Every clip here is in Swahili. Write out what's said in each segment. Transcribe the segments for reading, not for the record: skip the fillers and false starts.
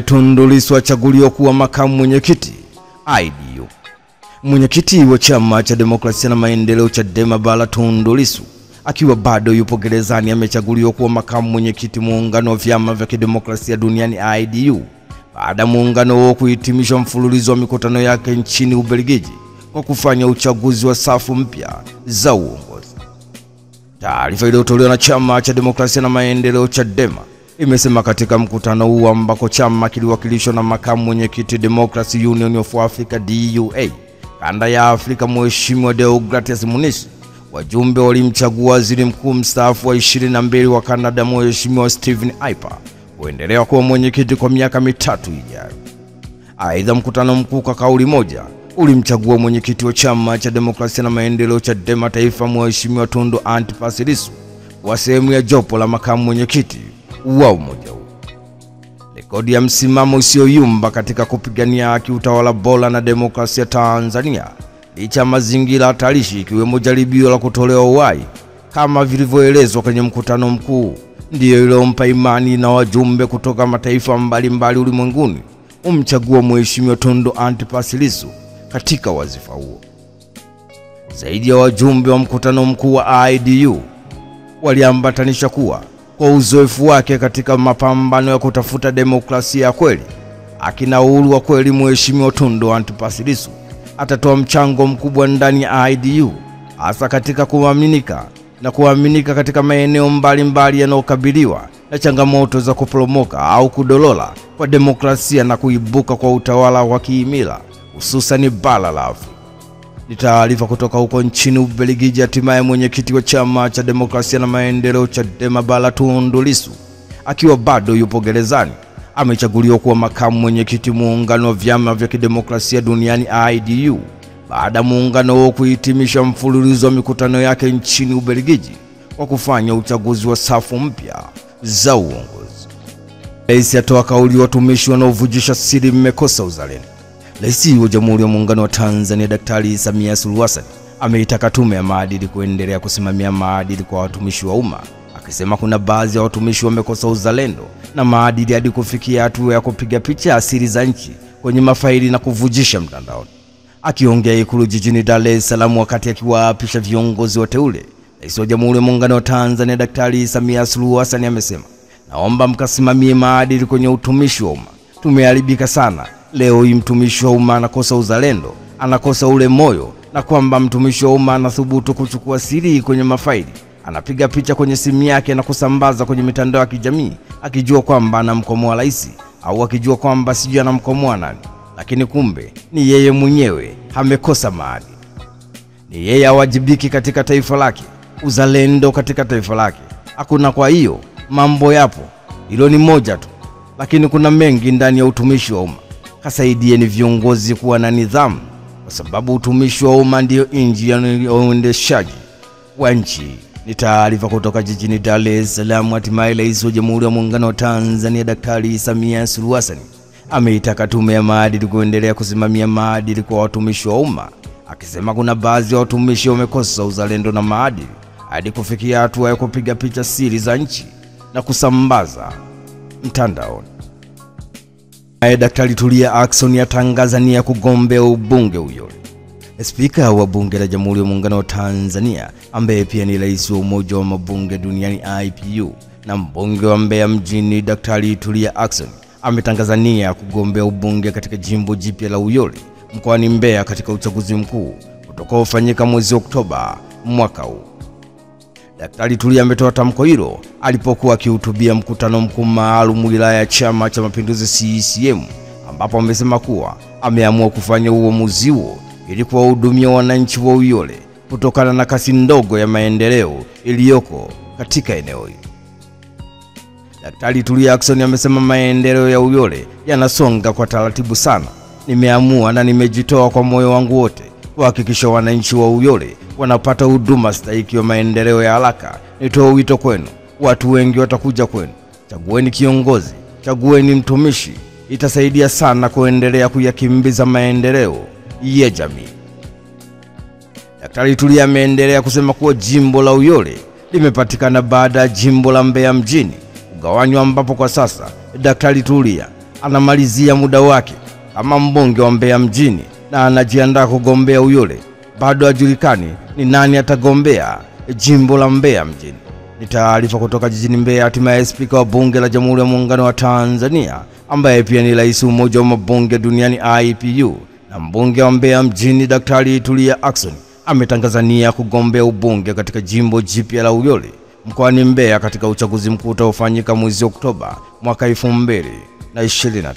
Tundu Lissu achaguliwa kuwa makamu mwenyekiti IDU. Mwenyekiti wa Chama cha Demokrasia na Maendeleo Chadema Bara Tundu Lissu akiwa bado yupo gerezani amechaguliwa kuwa makamu mwenyekiti muungano wa vyama vya kidemokrasia duniani IDU baada muungano huo kuhitimisha mfululizo wa mikutano yake nchini Ubelgiji kwa kufanya uchaguzi wa safu mpya za uongozi. Taarifa iliyotolewa na Chama cha Demokrasia na Maendeleo Chadema imesema katika mkutano huu ambako chama kiliwakilishwa na makamu mwenyekiti Democracy Union of Africa DUA kanda ya Afrika Mheshimiwa Deogratias Munisi, wajumbe walimchagua waziri mkuu mstaafu wa 22 wa Canada Mheshimiwa Stephen Harper kuendelea kuwa mwenyekiti kwa miaka mitatu ijayo. Aidha, mkutano mkuu kwa kauli moja ulimchagua mwenyekiti wa Chama cha Demokrasia na Maendeleo Chadema Taifa Mheshimiwa Tundu Antipas Lissu kwa sehemu ya jopo la makamu mwenyekiti wa umoja huu. Rekodi ya msimamo usioyumba katika kupigania haki, utawala bora na demokrasia Tanzania licha ya mazingira hatarishi ikiwemo jaribio la kutolewa uhai kama vilivyoelezwa kwenye mkutano mkuu, ndiyo iliyompa imani na wajumbe kutoka mataifa mbalimbali ulimwenguni umchagua Mheshimiwa Tundu Antipas Lissu katika wazifa huo. Zaidi ya wajumbe wa mkutano mkuu wa IDU waliambatanisha kuwa kwa uzoefu wake katika mapambano ya kutafuta demokrasia ya kweli, akina uhuru wa kweli, Mheshimiwa Tundu Antipas Lissu atatoa mchango mkubwa ndani ya IDU, hasa katika kuaminika katika maeneo mbalimbali yanayokabiliwa na changamoto za kuporomoka au kudolola kwa demokrasia na kuibuka kwa utawala wa kiimila hususan bara la Afrika. Ni taarifa kutoka huko nchini Ubelgiji. Hatimaye mwenyekiti wa Chama cha Demokrasia na Maendeleo Chadema Bara Tundu Lissu akiwa bado yupo gerezani amechaguliwa kuwa makamu mwenyekiti muungano wa vyama vya kidemokrasia duniani IDU baada muungano huo kuhitimisha mfululizo wa mikutano yake nchini Ubelgiji kwa kufanya uchaguzi wa safu mpya za uongozi. Rais atoa kauli watumishi wanaovujisha siri mmekosa uzalendo. Rais wa Jamhuri ya Muungano wa Tanzania Daktari Samia Suluhu Hassan ameitaka tume ya maadili kuendelea kusimamia maadili kwa watumishi wa umma, akisema kuna baadhi ya watumishi wamekosa uzalendo na maadili hadi kufikia hatua ya kupiga picha asili za nchi kwenye mafaili na kuvujisha mtandaoni. Akiongea Ikulu jijini Dar es Salaam wakati akiwaapisha viongozi wateule, Rais wa Jamhuri ya Muungano wa Tanzania Daktari Samia Suluhu Hassan amesema, naomba mkasimamie maadili kwenye utumishi wa umma. Tumeharibika sana. Leo hii mtumishi wa umma anakosa uzalendo, anakosa ule moyo, na kwamba mtumishi wa umma anathubutu kuchukua siri kwenye mafaili, anapiga picha kwenye simu yake na kusambaza kwenye mitandao ya kijamii akijua kwamba anamkomoa rais au akijua kwamba sijui anamkomoa nani, lakini kumbe ni yeye mwenyewe amekosa maadili. Ni yeye awajibiki katika taifa lake, uzalendo katika taifa lake hakuna. Kwa hiyo mambo yapo, hilo ni moja tu, lakini kuna mengi ndani ya utumishi wa umma. Kasaidieni viongozi kuwa na nidhamu, kwa sababu utumishi wa umma ndio injini ya uendeshaji wa nchi. Ni taarifa kutoka jijini Dar es Salaam. Hatimaye Rais wa Jamhuri ya Muungano wa Tanzania Daktari Samia Suluhu Hassan ameitaka tume ya maadili kuendelea kusimamia maadili kwa watumishi wa umma, akisema kuna baadhi ya watumishi wamekosa uzalendo na maadili hadi kufikia hatua ya kupiga picha siri za nchi na kusambaza mtandaoni. Daktari Tulia Ackson yatangaza nia kugombea ubunge Uyole. Spika wa Bunge la Jamhuri ya Muungano wa Tanzania ambaye pia ni rais wa Umoja wa Mabunge Duniani IPU na mbunge wa Mbeya mjini, Daktari Tulia Ackson ametangaza nia kugombea ubunge katika jimbo jipya la Uyole mkoani Mbeya katika uchaguzi mkuu utakaofanyika mwezi Oktoba mwaka huu. Daktari Tulia ametoa tamko hilo alipokuwa akihutubia mkutano mkuu maalum wilaya ya Chama cha Mapinduzi CCM, ambapo amesema kuwa ameamua kufanya uamuzi huo ili kuwahudumia wananchi wa Uyole kutokana na kasi ndogo ya maendeleo iliyoko katika eneo hilo. Daktari Tulia Ackson amesema maendeleo ya Uyole yanasonga kwa taratibu sana. Nimeamua na nimejitoa kwa moyo wangu wote kuhakikisha wananchi wa Uyole wanapata huduma stahiki wa maendeleo ya haraka. Nitoa wito kwenu, watu wengi watakuja kwenu. Chagueni kiongozi, chagueni mtumishi, itasaidia sana kuendelea kuyakimbiza maendeleo ya jamii. Daktari Tulia ameendelea kusema kuwa jimbo la Uyole limepatikana baada ya jimbo la Mbeya mjini kugawanywa, ambapo kwa sasa Daktari Tulia anamalizia muda wake kama mbunge wa Mbeya mjini na anajiandaa kugombea Uyole. Bado hajulikani ni nani atagombea jimbo la Mbeya mjini. Ni taarifa kutoka jijini Mbeya. Hatimaye Spika wa Bunge la Jamhuri ya Muungano wa Tanzania ambaye pia ni rais wa Umoja wa Mabunge Duniani IPU na mbunge wa Mbeya mjini Daktari Tulia Ackson ametangaza nia kugombea ubunge katika jimbo jipya la Uyole mkoani Mbeya katika uchaguzi mkuu utakaofanyika mwezi Oktoba mwaka 2025.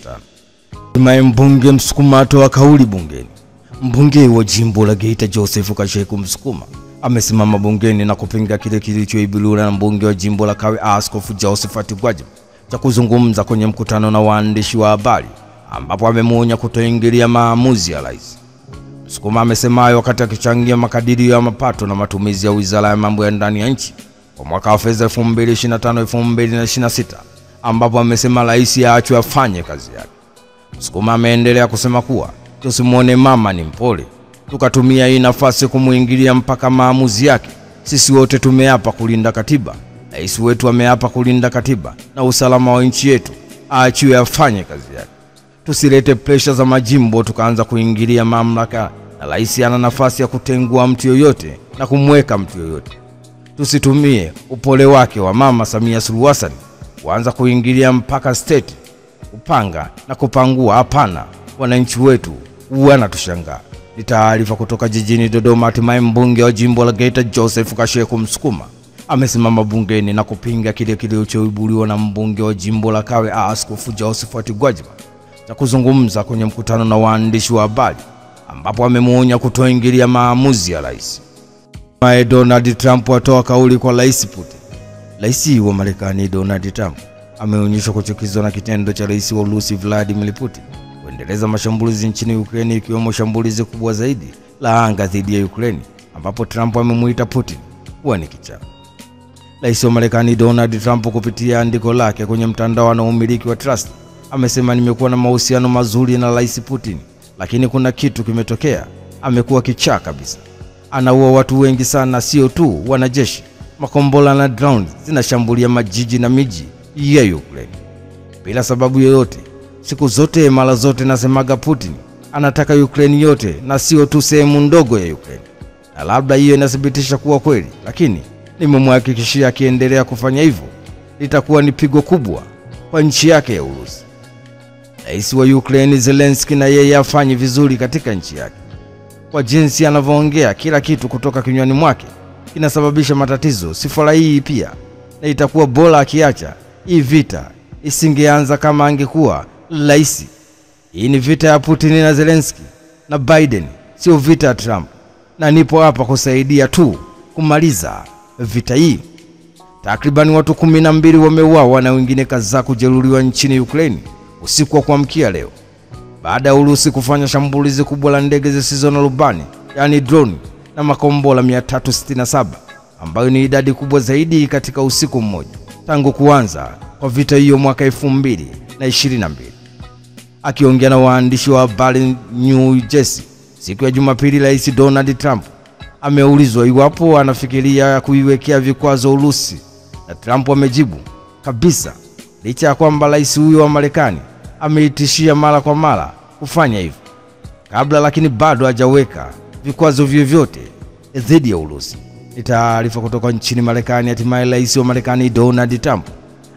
Hatimaye mbunge Msukuma atoa kauli bungeni. Mbunge wa jimbo la Geita Joseph Kasheku Msukuma amesimama bungeni na kupinga kile kilichoibuliwa na mbunge wa jimbo la Kawe Askofu Josephat Gwajima cha kuzungumza kwenye mkutano na waandishi wa habari ambapo amemuonya kutoingilia maamuzi ya rais. Msukuma amesema hayo wakati akichangia makadirio ya mapato na matumizi ya Wizara ya Mambo ya Ndani ya Nchi kwa mwaka wa fedha 2025-2026 ambapo amesema rais aachwe afanye kazi yake. Msukuma ameendelea kusema kuwa tusimuone mama ni mpole tukatumia hii nafasi kumuingilia mpaka maamuzi yake. Sisi wote tumeapa kulinda katiba. Rais wetu ameapa kulinda katiba na usalama wa nchi yetu. Aachiwe afanye kazi yake. Tusilete pressure za majimbo tukaanza kuingilia mamlaka, na rais ana nafasi ya kutengua mtu yoyote na kumweka mtu yoyote. Tusitumie upole wake wa Mama Samia Suluhu Hassan kuanza kuingilia mpaka state, kupanga na kupangua. Hapana, wananchi wetu wanatushangaa. Ni taarifa kutoka jijini Dodoma. Hatimaye mbunge wa jimbo la Geita Joseph Kasheku Msukuma amesimama bungeni na kupinga kile kilichoibuliwa na mbunge wa jimbo la Kawe Askofu Josephat Gwajima cha kuzungumza kwenye mkutano na waandishi wa habari ambapo amemuonya kutoingilia maamuzi ya rais. Donald Trump atoa kauli kwa Rais Putin. Rais wa Marekani Donald Trump ameonyesha kuchukizwa na kitendo cha rais wa Urusi Vladimir Putin kuendeleza mashambulizi nchini Ukraine, ikiwemo shambulizi kubwa zaidi la anga dhidi ya Ukraine ambapo Trump amemuita Putin kuwa ni kichaa. Rais wa Marekani Donald Trump kupitia andiko lake kwenye mtandao na umiliki wa Trust amesema, nimekuwa na mahusiano mazuri na Rais Putin, lakini kuna kitu kimetokea. Amekuwa kichaa kabisa. Anaua watu wengi sana, sio tu wanajeshi. Makombora na drones zinashambulia majiji na miji ya Ukraine bila sababu yoyote. Siku zote mara zote nasemaga Putin anataka Ukraine yote na sio tu sehemu ndogo ya Ukraine. Na labda hiyo inathibitisha kuwa kweli, lakini nimemhakikishia akiendelea kufanya hivyo litakuwa ni pigo kubwa kwa nchi yake ya Urusi. Rais wa Ukraine Zelensky na yeye afanye vizuri katika nchi yake. Kwa jinsi anavyoongea, kila kitu kutoka kinywani mwake kinasababisha matatizo. Sifurahii pia, na itakuwa bora akiacha hii vita. Isingeanza kama angekuwa rais. Hii ni vita ya Putin na Zelensky na Biden, sio vita ya Trump. Na nipo hapa kusaidia tu kumaliza vita hii. Takriban watu 12 wameuawa na wengine kadhaa kujeruhiwa nchini Ukraine usiku wa kuamkia leo baada ya Urusi kufanya shambulizi kubwa la ndege zisizo na rubani, yani drone, na makombora 367 ambayo ni idadi kubwa zaidi katika usiku mmoja tangu kuanza kwa vita hiyo mwaka 2022. Akiongea na waandishi wa habari New Jersey siku ya Jumapili, Rais Donald Trump ameulizwa iwapo anafikiria kuiwekea vikwazo Urusi, na Trump amejibu kabisa, licha ya kwamba rais huyo wa Marekani ameitishia mara kwa mara kufanya hivyo kabla, lakini bado hajaweka vikwazo vyovyote dhidi ya Urusi. Ni taarifa kutoka nchini Marekani. Hatimaye rais wa Marekani Donald Trump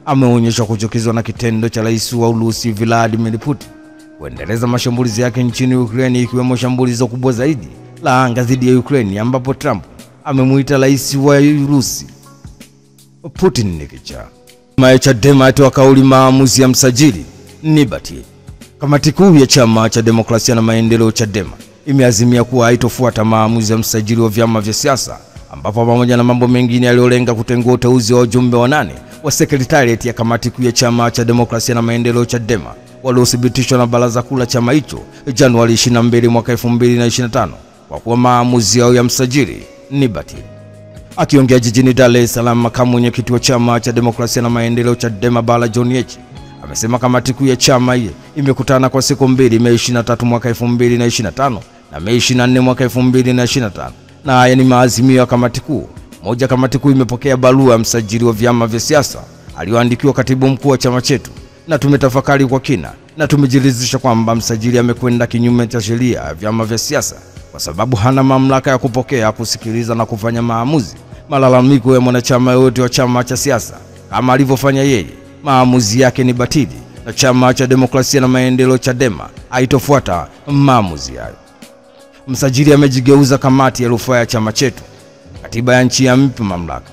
ameonyesha kuchukizwa na kitendo cha rais wa Urusi Vladimir Putin kuendeleza mashambulizi yake nchini Ukraine, ikiwemo shambulizi kubwa zaidi la anga dhidi ya Ukraine ambapo Trump amemuita rais wa Urusi Putin ni kichaa. Chadema atoa kauli maamuzi ya msajili Nibati. Kamati kuu ya Chama cha Demokrasia na Maendeleo Chadema imeazimia kuwa haitofuata maamuzi ya msajili wa vyama vya siasa, ambapo pamoja na mambo mengine yaliyolenga kutengua uteuzi wa wajumbe 8 wa sekretariat ya kamati kuu ya Chama cha Demokrasia na Maendeleo Chadema waliothibitishwa na baraza kuu la chama hicho Januari 22 mwaka 2025 kwa kuwa maamuzi yao ya msajili Nibati. Akiongea jijini Dar es Salaam, makamu mwenyekiti wa Chama cha Demokrasia na Maendeleo Chadema Bala John Heche amesema kamati kuu ya chama hiyo imekutana kwa siku 2, Mei 23 mwaka 2025 na Mei 24 mwaka 2025, na haya ni maazimio ya kamati kuu. Moja, kamati kuu imepokea barua ya msajili wa vyama vya siasa aliyoandikiwa katibu mkuu wa chama chetu, na tumetafakari kwa kina na tumejiridhisha kwamba msajili amekwenda kinyume cha sheria ya vyama vya siasa kwa sababu hana mamlaka ya kupokea, kusikiliza na kufanya maamuzi malalamiko ya mwanachama yote wa chama cha siasa kama alivyofanya yeye. Maamuzi yake ni batili na Chama cha Demokrasia na Maendeleo Chadema haitofuata maamuzi hayo. Msajili amejigeuza kamati ya rufaa ya chama chetu. Katiba ya nchi yampa mamlaka.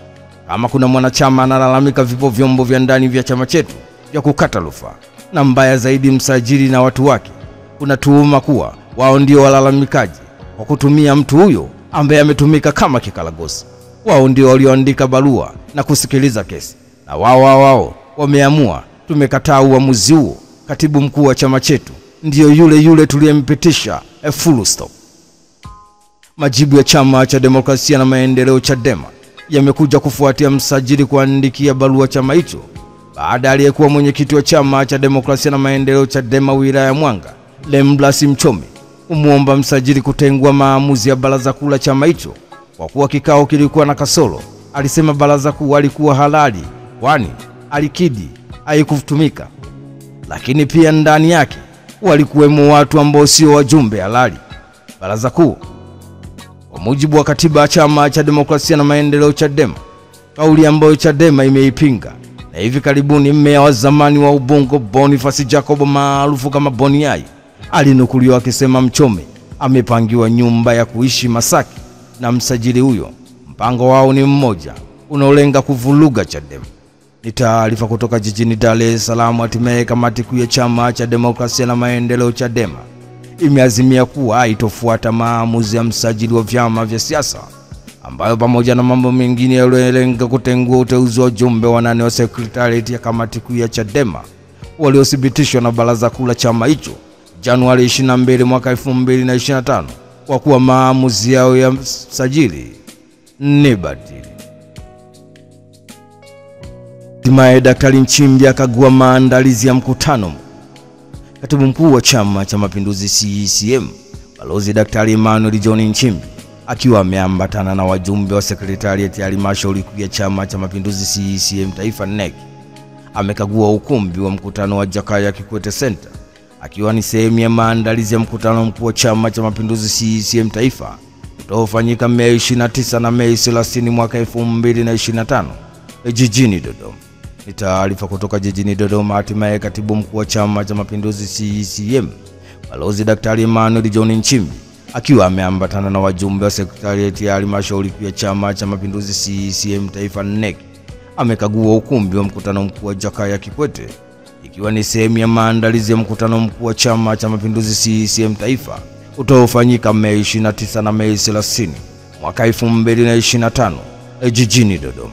Kama kuna mwanachama analalamika, vipo vyombo vya ndani vya chama chetu vya kukata rufaa. Na mbaya zaidi, msajili na watu wake kuna tuhuma kuwa wao ndio walalamikaji kwa kutumia mtu huyo ambaye ametumika kama kikalagosi. Wao ndio walioandika barua na kusikiliza kesi, na wao wameamua. Tumekataa uamuzi huo. Katibu mkuu wa chama chetu ndio yule tuliyempitisha, full stop. Majibu ya Chama cha Demokrasia na Maendeleo Chadema yamekuja kufuatia msajili kuandikia barua chama hicho baada aliyekuwa mwenyekiti wa Chama cha Demokrasia na Maendeleo Chadema wilaya Mwanga, Lembless Mchome, umuomba msajili kutengua maamuzi ya baraza kuu la chama hicho kwa kuwa kikao kilikuwa na kasoro. Alisema baraza kuu alikuwa halali kwani alikidi haikutumika, lakini pia ndani yake walikuwemo watu ambao sio wajumbe halali baraza kuu. Kwa mujibu wa katiba ya Chama cha Demokrasia na Maendeleo Chadema, kauli ambayo Chadema imeipinga na hivi karibuni, meya wa zamani wa Ubungo Boniface Jacob maarufu kama Boniai alinukuliwa akisema Mchome amepangiwa nyumba ya kuishi Masaki na msajili huyo. Mpango wao ni mmoja, unaolenga kuvuruga Chadema. Ni taarifa kutoka jijini Dar es Salaam. Hatimaye kamati kuu ya Chama cha Demokrasia na Maendeleo Chadema imeazimia kuwa haitofuata maamuzi ya msajili wa vyama vya siasa ambayo pamoja na mambo mengine yaliyolenga kutengua uteuzi wa jumbe wanane wa secretariat ya kamati kuu ya Chadema waliothibitishwa na baraza kuu la chama hicho Januari 22 mwaka 2025 kwa kuwa maamuzi yao ya msajili ni batili. Hatimaye Daktari Nchimbi akagua maandalizi ya mkutano. Katibu mkuu wa Chama cha Mapinduzi CCM Balozi Daktari Emmanuel John Nchimbi akiwa ameambatana na wajumbe wa sekretariat ya halmashauri kuu ya Chama cha Mapinduzi CCM Taifa NEC amekagua ukumbi wa mkutano wa Jakaya Kikwete Center akiwa ni sehemu ya maandalizi ya mkutano mkuu wa Chama cha Mapinduzi CCM Taifa utakaofanyika Mei 29 na Mei 30 mwaka 2025 jijini Dodoma. Ni taarifa kutoka jijini Dodoma. Hatimaye katibu mkuu wa Chama cha Mapinduzi CCM Balozi Daktari Emmanuel John Nchimbi akiwa ameambatana na wajumbe wa sekretariat ya halmashauri kuu ya Chama cha Mapinduzi CCM Taifa NEC amekagua ukumbi wa mkutano mkuu wa Jakaya Kikwete ikiwa ni sehemu ya maandalizi ya mkutano mkuu wa Chama cha Mapinduzi CCM Taifa utakaofanyika Mei 29 na Mei 30 mwaka 2025 jijini Dodoma.